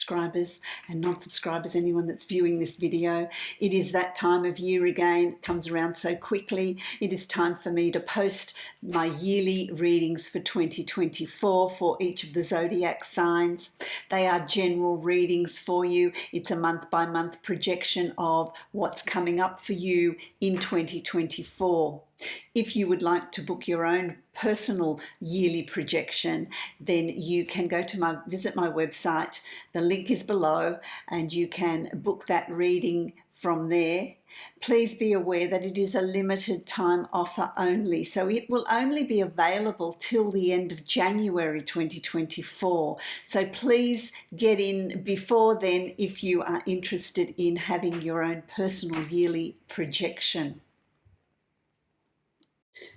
subscribers and non-subscribers, anyone that's viewing this video. It is that time of year again. It comes around so quickly. It is time for me to post my yearly readings for 2024 for each of the zodiac signs. They are general readings for you. It's a month-by-month projection of what's coming up for you in 2024. If you would like to book your own personal yearly projection, then you can go to visit my website. The link is below and you can book that reading from there. Please be aware that it is a limited time offer only, so it will only be available till the end of January 2024. So please get in before then if you are interested in having your own personal yearly projection.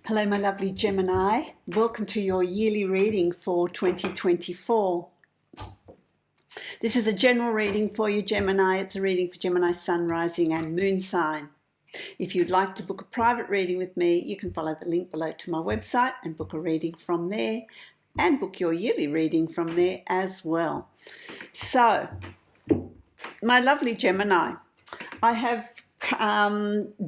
Hello, my lovely Gemini. Welcome to your yearly reading for 2024. This is a general reading for you, Gemini. It's a reading for Gemini Sun, Rising and Moon sign. If you'd like to book a private reading with me, you can follow the link below to my website and book a reading from there and book your yearly reading from there as well. So, my lovely Gemini, I have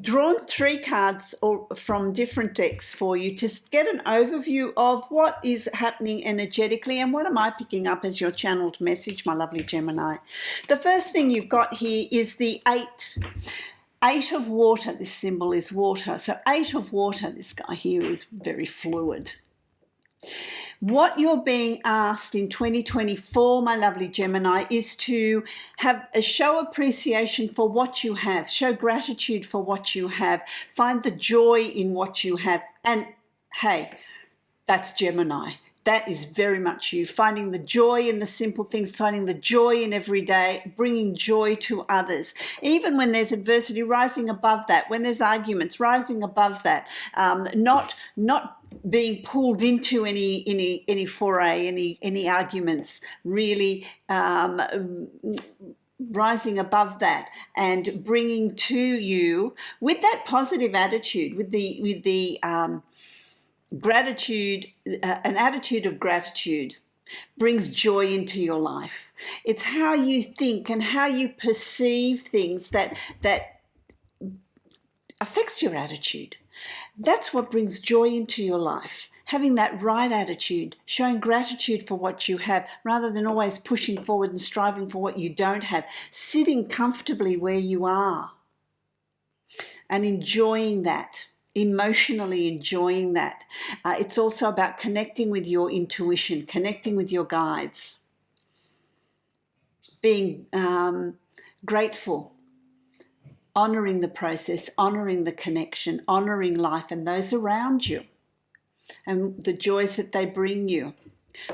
drawn 3 cards from different decks for you to get an overview of what is happening energetically and what am I picking up as your channeled message, my lovely Gemini. The first thing you've got here is the 8 of water. This symbol is water. So 8 of water, this guy here is very fluid. What you're being asked in 2024, my lovely Gemini, is to show appreciation for what you have, show gratitude for what you have, find the joy in what you have. And hey, that's Gemini. That is very much you, finding the joy in the simple things, finding the joy in every day, bringing joy to others. Even when there's adversity, rising above that. When there's arguments, rising above that. Not being pulled into any foray, any arguments. Really rising above that and bringing to you with that positive attitude, with the gratitude, an attitude of gratitude brings joy into your life. It's how you think and how you perceive things that affects your attitude. That's what brings joy into your life. Having that right attitude, showing gratitude for what you have, rather than always pushing forward and striving for what you don't have. Sitting comfortably where you are and enjoying that. Emotionally enjoying that. It's also about connecting with your intuition, connecting with your guides, being grateful, honoring the process, honoring the connection, honoring life and those around you and the joys that they bring you.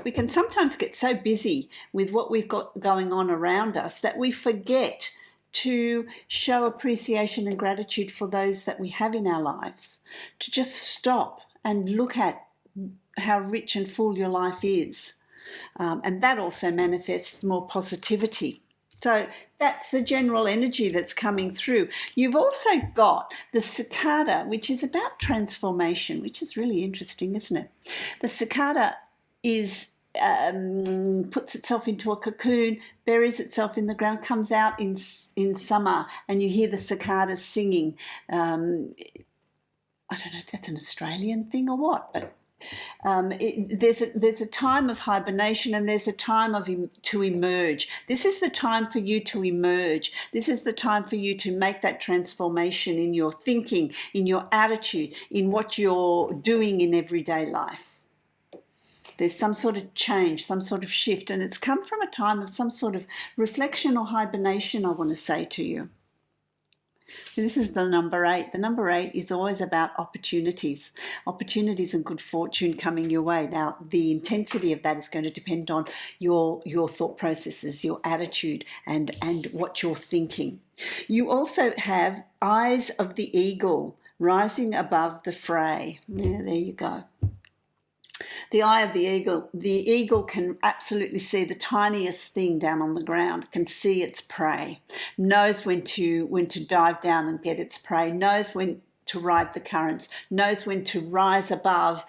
We can sometimes get so busy with what we've got going on around us that we forget to show appreciation and gratitude for those that we have in our lives, to just stop and look at how rich and full your life is. And that also manifests more positivity. So that's the general energy that's coming through. You've also got the cicada, which is about transformation, which is really interesting, isn't it? The cicada is puts itself into a cocoon, buries itself in the ground, comes out in summer, and you hear the cicadas singing. I don't know if that's an Australian thing or what, but there's a time of hibernation and there's a time to emerge. This is the time for you to emerge. This is the time for you to make that transformation in your thinking, in your attitude, in what you're doing in everyday life. There's some sort of change, some sort of shift, and it's come from a time of some sort of reflection or hibernation, I want to say to you. This is the number 8. The number 8 is always about opportunities and good fortune coming your way. Now, the intensity of that is going to depend on your thought processes, your attitude, and what you're thinking. You also have eyes of the eagle rising above the fray. Yeah, there you go. The eye of the eagle can absolutely see the tiniest thing down on the ground, can see its prey, knows when to dive down and get its prey, knows when to ride the currents, knows when to rise above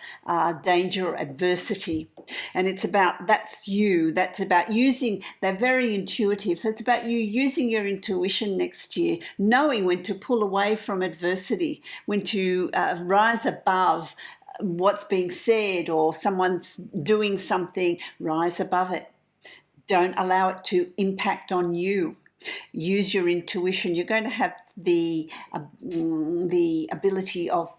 danger or adversity. And it's about, that's you, that's about using, they're very intuitive. So it's about you using your intuition next year, knowing when to pull away from adversity, when to rise above what's being said, or someone's doing something, rise above it. Don't allow it to impact on you. Use your intuition. You're going to have the ability of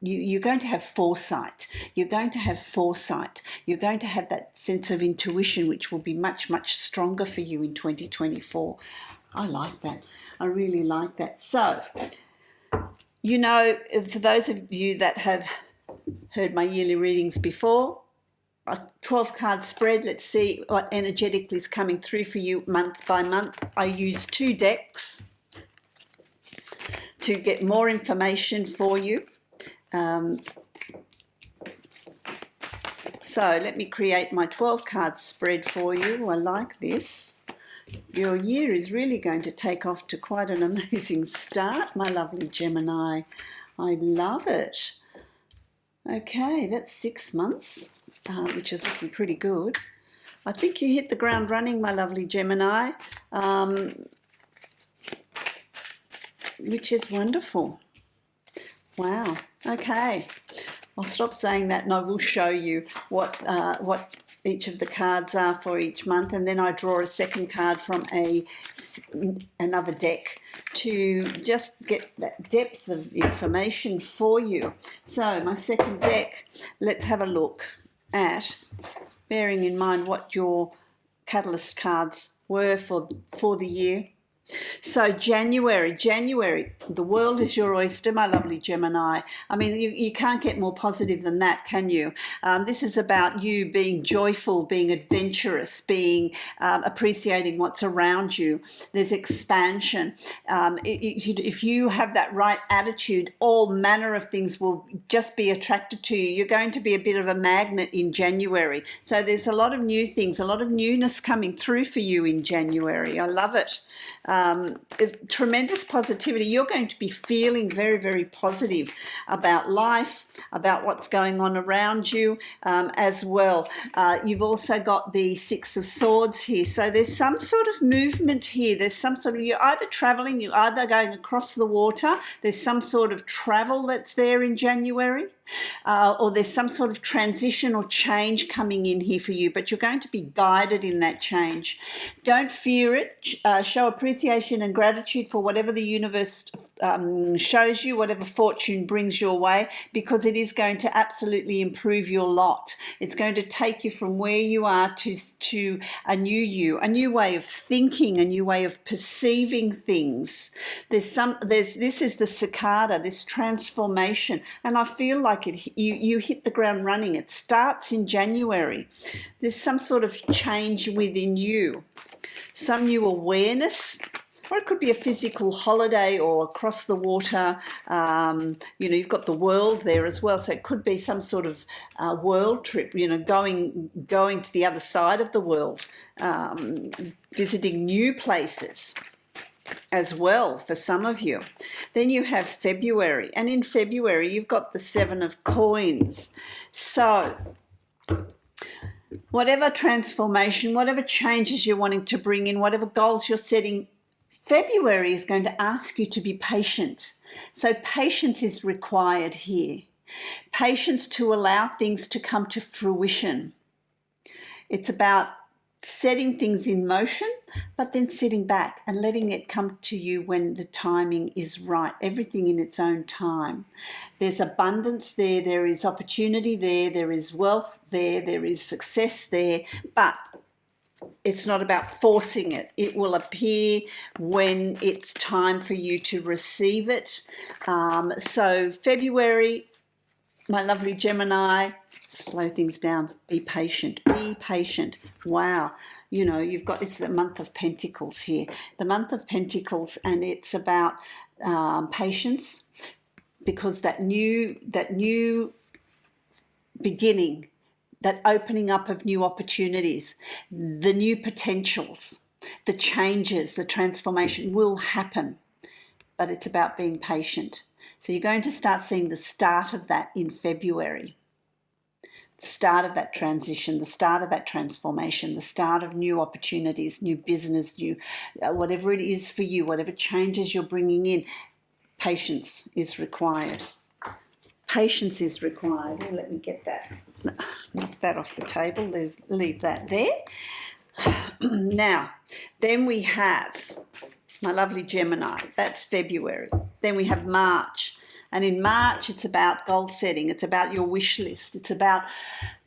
you're going to have foresight. You're going to have foresight. You're going to have that sense of intuition, which will be much, much stronger for you in 2024. I like that. I really like that. So, you know, for those of you that have heard my yearly readings before, a 12-card spread. Let's see what energetically is coming through for you month by month. I use 2 decks to get more information for you. So let me create my 12-card spread for you. I like this. Your year is really going to take off to quite an amazing start, my lovely Gemini. I love it. Okay, that's 6 months. Which is looking pretty good. I think you hit the ground running, my lovely Gemini, which is wonderful. Wow. Okay. I'll stop saying that and I will show you what each of the cards are for each month, and then I draw a second card from another deck to just get that depth of information for you. So my second deck, let's have a look at, bearing in mind what your catalyst cards were for the year. So January, the world is your oyster, my lovely Gemini. I mean, you can't get more positive than that, can you? This is about you being joyful, being adventurous, being appreciating what's around you. There's expansion. If you have that right attitude, all manner of things will just be attracted to you. You're going to be a bit of a magnet in January. So there's a lot of new things, a lot of newness coming through for you in January. I love it. Tremendous positivity. You're going to be feeling very, very positive about life, about what's going on around you as well. You've also got the 6 of Swords here. So there's some sort of movement here. There's some sort of, you're either traveling, you're either going across the water. There's some sort of travel that's there in January. Or there's some sort of transition or change coming in here for you, but you're going to be guided in that change. Don't fear it. Show appreciation and gratitude for whatever the universe shows you, whatever fortune brings your way, because it is going to absolutely improve your lot. It's going to take you from where you are to a new you, a new way of thinking, a new way of perceiving things. This is the cicada, this transformation, and I feel like you hit the ground running. It starts in January. There's some sort of change within you, some new awareness, or it could be a physical holiday or across the water. You've got the world there as well, so it could be some sort of world trip, going to the other side of the world, visiting new places as well for some of you. Then you have February, and in February you've got the 7 of Coins. So whatever transformation, whatever changes you're wanting to bring in, whatever goals you're setting, February is going to ask you to be patient. So patience is required here. Patience to allow things to come to fruition. It's about setting things in motion, but then sitting back and letting it come to you when the timing is right, everything in its own time. There's abundance there, there is opportunity there, there is wealth there, there is success there, but it's not about forcing it. It will appear when it's time for you to receive it. So February, my lovely Gemini, slow things down. Be patient. Be patient. Wow. It's the month of Pentacles here. The month of Pentacles, and it's about patience, because that new beginning, that opening up of new opportunities, the new potentials, the changes, the transformation will happen, but it's about being patient. So you're going to start seeing the start of that in February. the start of that transition, the start of that transformation, the start of new opportunities, new business, new whatever it is for you, whatever changes you're bringing in. Patience is required. Patience is required. Oh, let me get that. Knock that off the table. Leave that there. Now, then we have my lovely Gemini. That's February. Then we have March. And in March, it's about goal setting. It's about your wish list. It's about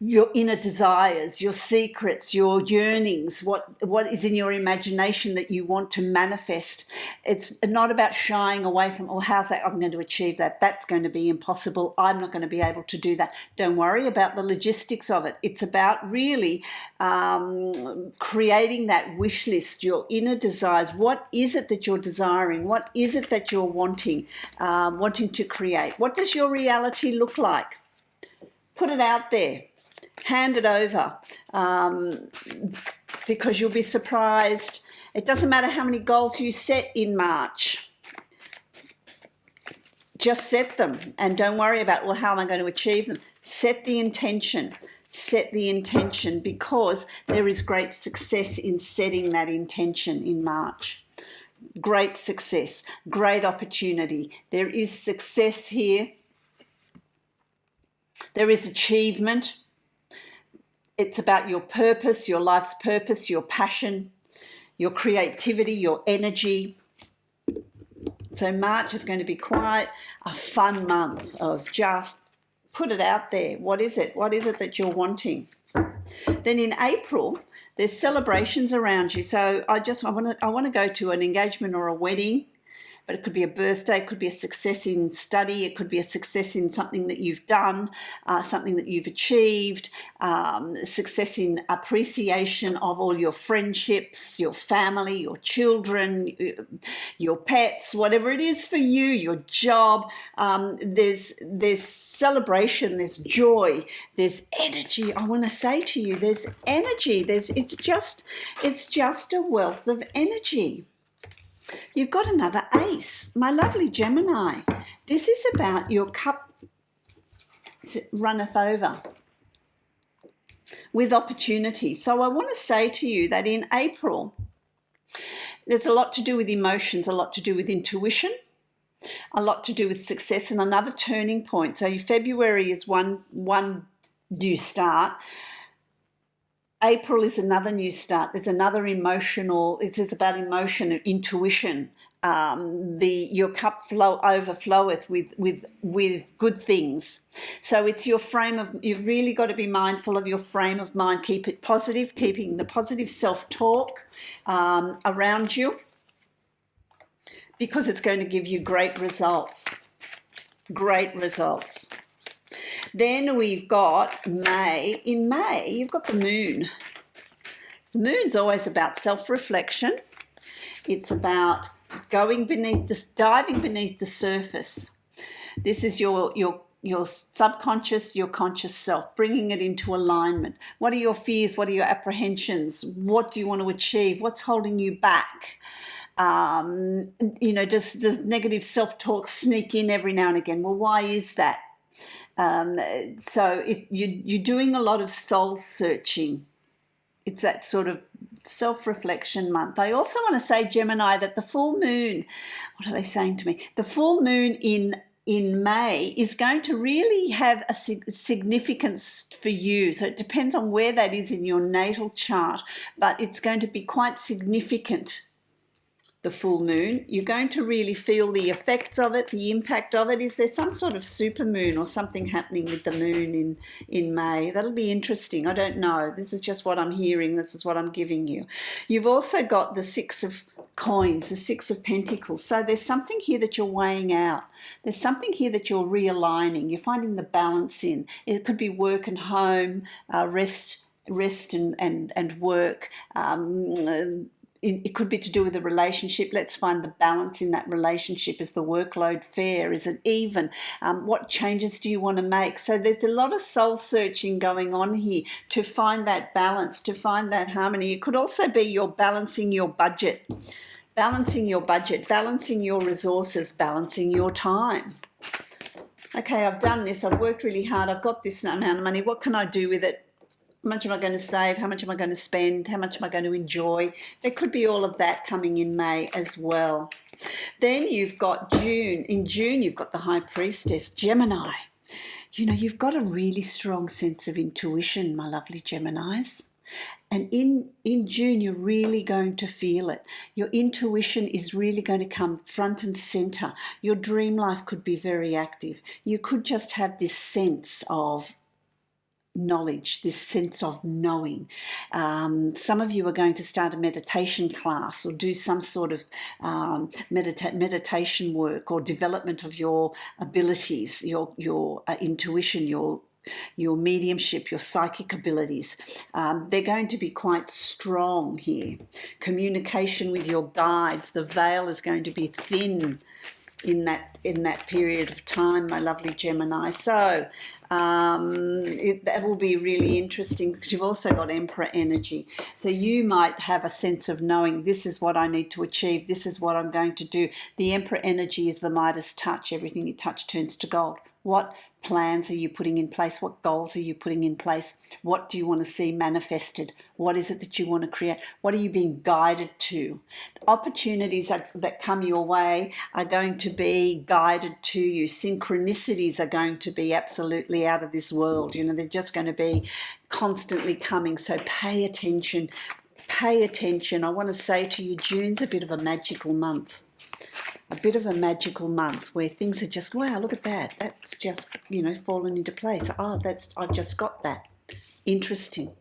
your inner desires, your secrets, your yearnings, what is in your imagination that you want to manifest. It's not about shying away from, oh, how's that? I'm going to achieve that. That's going to be impossible. I'm not going to be able to do that. Don't worry about the logistics of it. It's about really creating that wish list, your inner desires. What is it that you're desiring? What is it that you're wanting to create? What does your reality look like? Put it out there. Hand it over, because you'll be surprised. It doesn't matter how many goals you set in March. Just set them and don't worry about, well, how am I going to achieve them? Set the intention. Set the intention, because there is great success in setting that intention in March. Great success, great opportunity. There is success here. There is achievement. It's about your purpose, your life's purpose, your passion, your creativity, your energy. So March is going to be quite a fun month of just put it out there. What is it? What is it that you're wanting? Then in April, there's celebrations around you. So I want to go to an engagement or a wedding, but it could be a birthday, it could be a success in study, it could be a success in something that you've done, something that you've achieved, success in appreciation of all your friendships, your family, your children, your pets, whatever it is for you, your job. There's celebration, there's joy, there's energy. I want to say to you, there's energy. It's just a wealth of energy. You've got another ace, my lovely Gemini. This is about your cup runneth over with opportunity. So I want to say to you that in April, there's a lot to do with emotions, a lot to do with intuition, a lot to do with success, and another turning point. So February is one new start. April is another new start. There's another emotional. It is about emotion and intuition. Your cup overfloweth with good things. So it's your frame of. You've really got to be mindful of your frame of mind. Keep it positive. Keeping the positive self-talk around you, because it's going to give you great results. Great results. Then we've got May. In May, you've got the moon. The moon's always about self-reflection. It's about diving beneath the surface. This is your subconscious, your conscious self, bringing it into alignment. What are your fears? What are your apprehensions? What do you want to achieve? What's holding you back? Does negative self-talk sneak in every now and again? Well, why is that? You're doing a lot of soul searching. It's that sort of self-reflection month. I also want to say, Gemini, that the full moon, what are they saying to me? The full moon in May is going to really have a significance for you. So it depends on where that is in your natal chart, but it's going to be quite significant. The full moon, you're going to really feel the effects of it, the impact of it. Is there some sort of super moon or something happening with the moon in May? That'll be interesting. I don't know. This is just what I'm hearing. This is what I'm giving you. You've also got the Six of Coins, the Six of Pentacles. So there's something here that you're weighing out. There's something here that you're realigning. You're finding the balance in. It could be work and home, rest and work. It could be to do with a relationship. Let's find the balance in that relationship. Is the workload fair? Is it even? What changes do you want to make? So there's a lot of soul searching going on here to find that balance, to find that harmony. It could also be you're balancing your budget, balancing your resources, balancing your time. Okay, I've done this, I've worked really hard, I've got this amount of money, what can I do with it? How much am I going to save? How much am I going to spend? How much am I going to enjoy? There could be all of that coming in May as well. Then you've got June. In June, you've got the High Priestess, Gemini. You know, you've got a really strong sense of intuition, my lovely Geminis. And in June, you're really going to feel it. Your intuition is really going to come front and center. Your dream life could be very active. You could just have this sense of knowledge, this sense of knowing. Some of you are going to start a meditation class or do some sort of meditation work or development of your abilities, your intuition, your mediumship, your psychic abilities. They're going to be quite strong here. Communication with your guides, the veil is going to be thin in that period of time, my lovely Gemini. So that will be really interesting because you've also got Emperor energy. So you might have a sense of knowing this is what I need to achieve, this is what I'm going to do. The Emperor energy is the Midas touch. Everything you touch turns to gold. What plans are you putting in place? What goals are you putting in place? What do you want to see manifested? What is it that you want to create? What are you being guided to? The opportunities that come your way are going to be guided to you. Synchronicities are going to be absolutely out of this world. You know, they're just going to be constantly coming. So pay attention. Pay attention. I want to say to you, June's a bit of a magical month. A bit of a magical month where things are just, wow, look at that. That's just, you know, fallen into place. Oh, I've just got that. Interesting.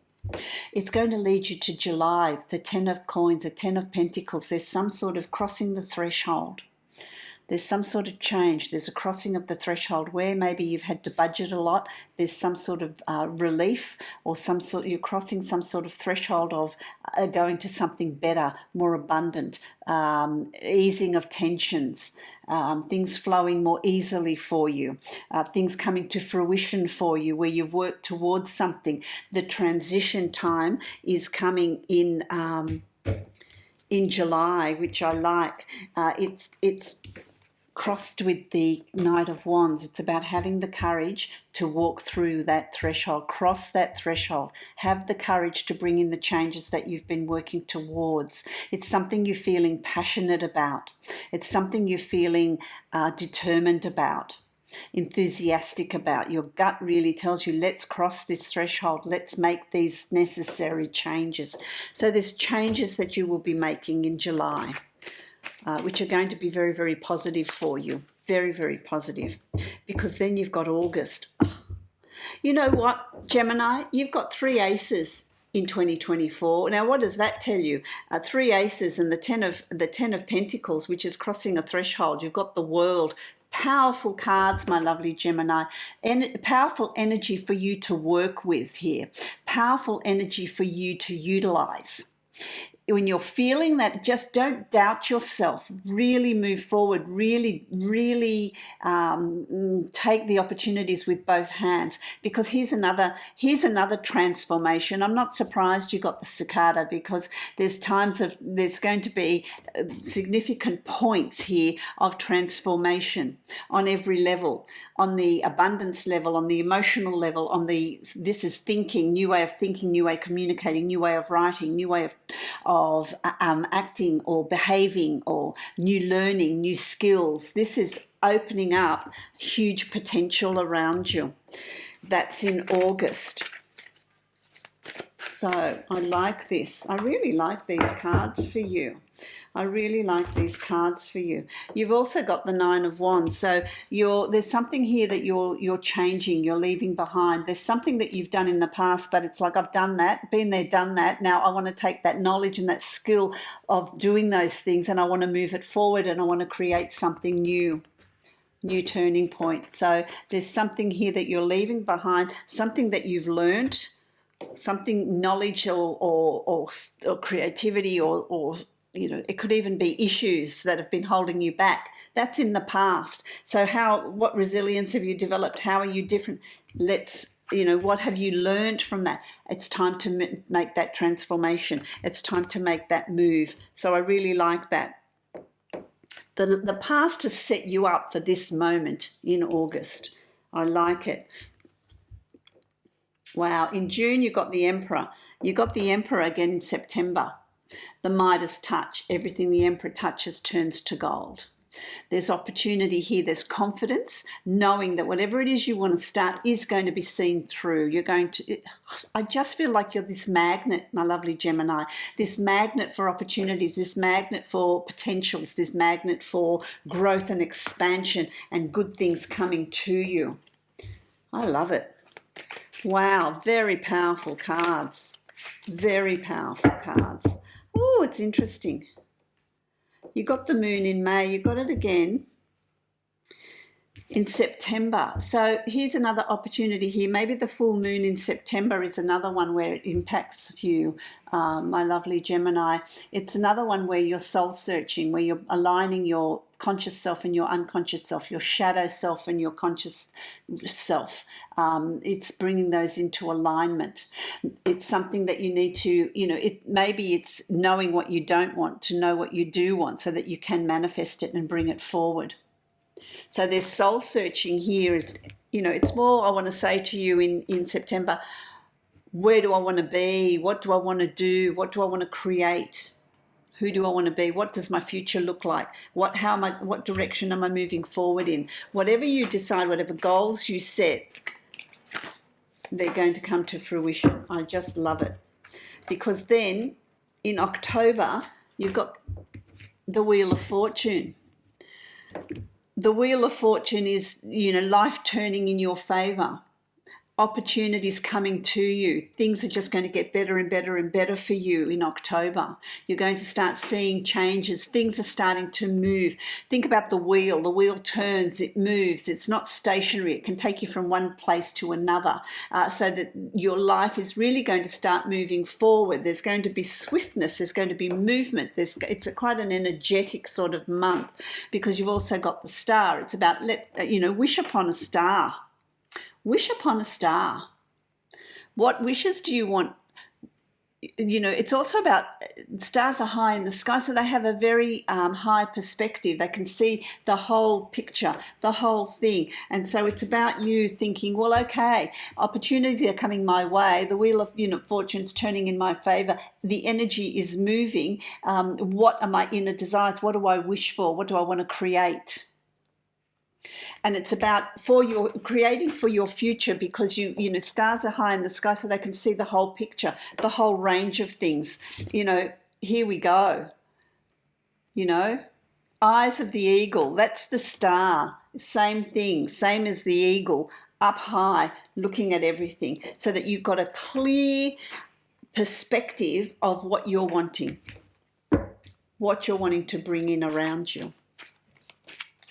It's going to lead you to July, the 10 of coins, the 10 of pentacles. There's some sort of crossing the threshold. There's some sort of change. There's a crossing of the threshold where maybe you've had to budget a lot. There's some sort of relief or you're crossing some sort of threshold of going to something better, more abundant, easing of tensions, things flowing more easily for you, things coming to fruition for you where you've worked towards something. The transition time is coming in July, which I like. It's crossed with the Knight of Wands. It's about having the courage to walk through that threshold, cross that threshold, have the courage to bring in the changes that you've been working towards. It's something you're feeling passionate about. It's something you're feeling determined about, enthusiastic about. Your gut really tells you, let's cross this threshold, let's make these necessary changes. So there's changes that you will be making in July. Which are going to be very, very positive for you. Very, very positive. Because then you've got August. You know what, Gemini? You've got 3 aces in 2024. Now, what does that tell you? 3 aces and the 10 of Pentacles, which is crossing a threshold. You've got the World. Powerful cards, my lovely Gemini, and powerful energy for you to work with here. Powerful energy for you to utilize. When you're feeling that, just don't doubt yourself. Really move forward. Really take the opportunities with both hands. Because here's another transformation. I'm not surprised you got the cicada, because there's going to be significant points here of transformation on every level, on the abundance level, on the emotional level, this is thinking, new way of thinking, new way of communicating, new way of writing, new way of acting or behaving, or new learning, new skills. This is opening up huge potential around you. That's in August. So I like this. I really like these cards for you. I really like these cards for you. You've also got the 9 of Wands. So there's something here that you're changing, you're leaving behind. There's something that you've done in the past, but it's like, I've done that, been there, done that. Now I want to take that knowledge and that skill of doing those things, and I want to move it forward, and I want to create something new turning point. So there's something here that you're leaving behind, something that you've learned, something, knowledge or creativity or you know, it could even be issues that have been holding you back. That's in the past. So what resilience have you developed? How are you different? What have you learned from that? It's time to make that transformation. It's time to make that move. So I really like that. The past has set you up for this moment in August. I like it. Wow, in June you got the Emperor. You got the Emperor again in September. The Midas touch, everything the Emperor touches turns to gold. There's opportunity here, there's confidence, knowing that whatever it is you want to start is going to be seen through. You're going to, I just feel like you're this magnet, my lovely Gemini, this magnet for opportunities, this magnet for potentials, this magnet for growth and expansion and good things coming to you. I love it. Wow, very powerful cards. Very powerful cards. Oh, it's interesting. You got the moon in May, you got it again in September. So here's another opportunity here. Maybe the full moon in September is another one where it impacts you, my lovely Gemini. It's another one where you're soul searching, where you're aligning your conscious self and your unconscious self, your shadow self and your conscious self. It's bringing those into alignment. It's something that you need to, maybe it's knowing what you don't want to know what you do want so that you can manifest it and bring it forward. So there's soul searching here. It's more I want to say to you in September, where do I want to be? What do I want to do? What do I want to create? Who do I want to be? What does my future look like? What direction am I moving forward in? Whatever you decide, whatever goals you set, they're going to come to fruition. I just love it. Because then in October, you've got the Wheel of Fortune. The Wheel of Fortune is, life turning in your favor. Opportunities coming to you. Things are just going to get better and better and better for you in October. You're going to start seeing changes. Things are starting to move. Think about the wheel. The wheel turns, it moves. It's not stationary. It can take you from one place to another, so that your life is really going to start moving forward. There's going to be swiftness. There's going to be movement. It's quite an energetic sort of month because you've also got the star. It's about, wish upon a star. Wish upon a star. What wishes do you want? It's also about, stars are high in the sky, so they have a very high perspective. They can see the whole picture, the whole thing. And so it's about you thinking, well, okay, opportunities are coming my way. The Wheel of Fortune's turning in my favor. The energy is moving. What are my inner desires? What do I wish for? What do I want to create? And it's about creating for your future because stars are high in the sky so they can see the whole picture, the whole range of things. Here we go. Eyes of the eagle, that's the star. Same thing, same as the eagle, up high, looking at everything so that you've got a clear perspective of what you're wanting to bring in around you.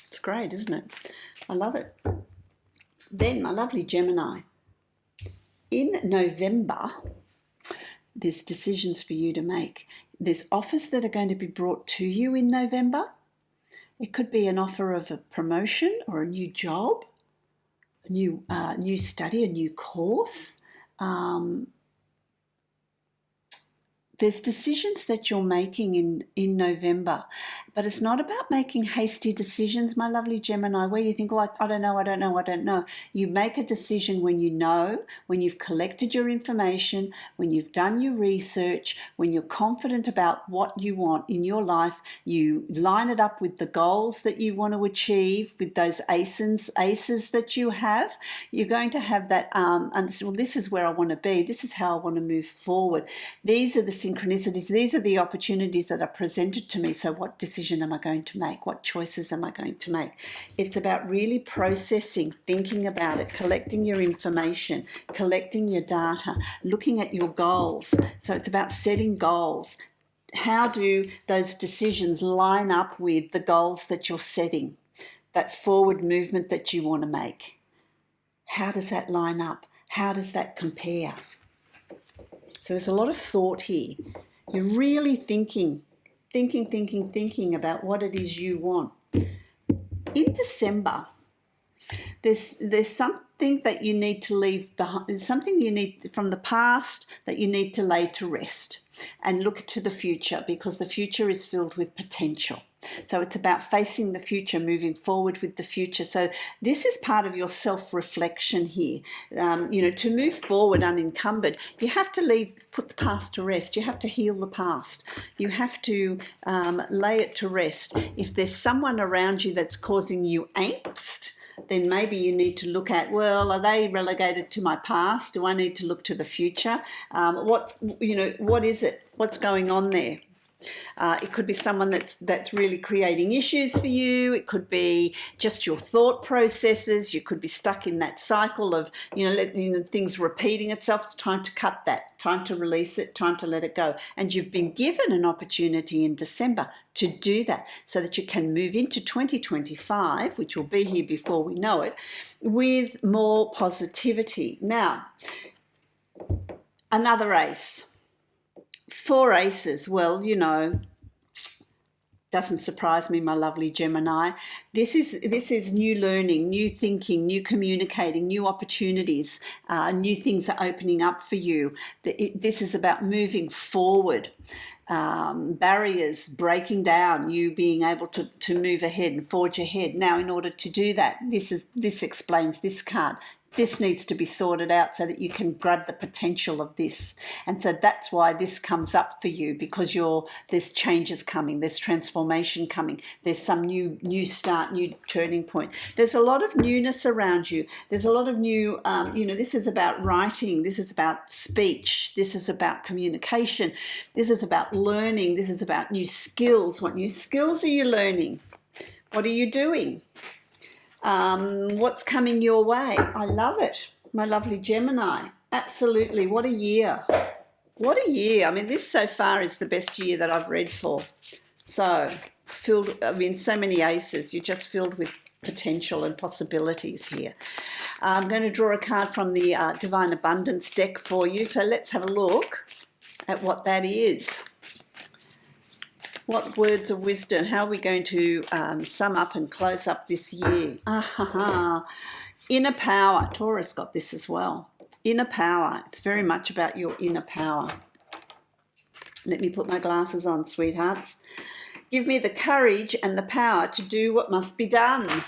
It's great, isn't it? I love it. Then, my lovely Gemini, in November, there's decisions for you to make. There's offers that are going to be brought to you in November. It could be an offer of a promotion or a new job, a new study, a new course. There's decisions that you're making in November, but it's not about making hasty decisions, my lovely Gemini, where you think, I don't know. You make a decision when when you've collected your information, when you've done your research, when you're confident about what you want in your life, you line it up with the goals that you want to achieve, with those aces that you have. You're going to have that, this is where I want to be. This is how I want to move forward. These are the synchronicities. These are the opportunities that are presented to me. So what decision am I going to make? What choices am I going to make? It's about really processing, thinking about it, collecting your information, collecting your data, looking at your goals. So it's about setting goals. How do those decisions line up with the goals that you're setting? That forward movement that you want to make. How does that line up? How does that compare? So there's a lot of thought here. You're really thinking about what it is you want. In December, There's something that you need to leave behind, something you need from the past that you need to lay to rest and look to the future, because the future is filled with potential. So it's about facing the future, moving forward with the future. So this is part of your self-reflection here. To move forward unencumbered, you have to put the past to rest. You have to heal the past. You have to lay it to rest. If there's someone around you that's causing you angst, then maybe you need to look at, well, are they relegated to my past? Do I need to look to the future? What is it? What's going on there? It could be someone that's really creating issues for you. It could be just your thought processes. You could be stuck in that cycle of things repeating itself. It's time to cut that, time to release it, time to let it go. And you've been given an opportunity in December to do that, so that you can move into 2025, which will be here before we know it, with more positivity. Now, another ace. 4 aces, well, doesn't surprise me, my lovely Gemini. This is new learning, new thinking, new communicating, new opportunities, new things are opening up for you. This is about moving forward, barriers breaking down, you being able to move ahead and forge ahead. Now, in order to do that, this explains this card. This needs to be sorted out so that you can grab the potential of this. And so that's why this comes up for you, because there's changes coming, there's transformation coming, there's some new start, new turning point. There's a lot of newness around you. There's a lot of new, this is about writing, this is about speech, this is about communication, this is about learning, this is about new skills. What new skills are you learning? What are you doing? What's coming your way? I love it, my lovely Gemini. Absolutely. What a year. What a year. I mean, this so far is the best year that I've read for. So it's filled, so many aces. You're just filled with potential and possibilities here. I'm going to draw a card from the Divine Abundance deck for you. So let's have a look at what that is. What words of wisdom? How are we going to sum up and close up this year? Inner power. Taurus got this as well. Inner power. It's very much about your inner power. Let me put my glasses on, sweethearts. Give me the courage and the power to do what must be done.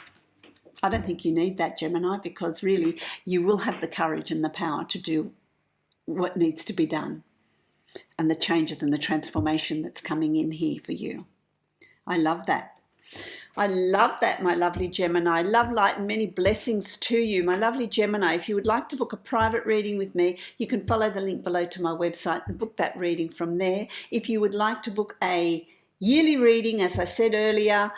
I don't think you need that, Gemini, because really you will have the courage and the power to do what needs to be done, and the changes and the transformation that's coming in here for you. I love that. I love that, my lovely Gemini. Love, light, and many blessings to you, my lovely Gemini. If you would like to book a private reading with me, you can follow the link below to my website and book that reading from there. If you would like to book a yearly reading, as I said earlier,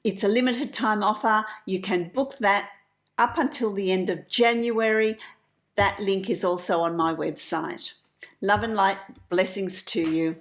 it's a limited time offer. You can book that up until the end of January. That link is also on my website. Love and light, blessings to you.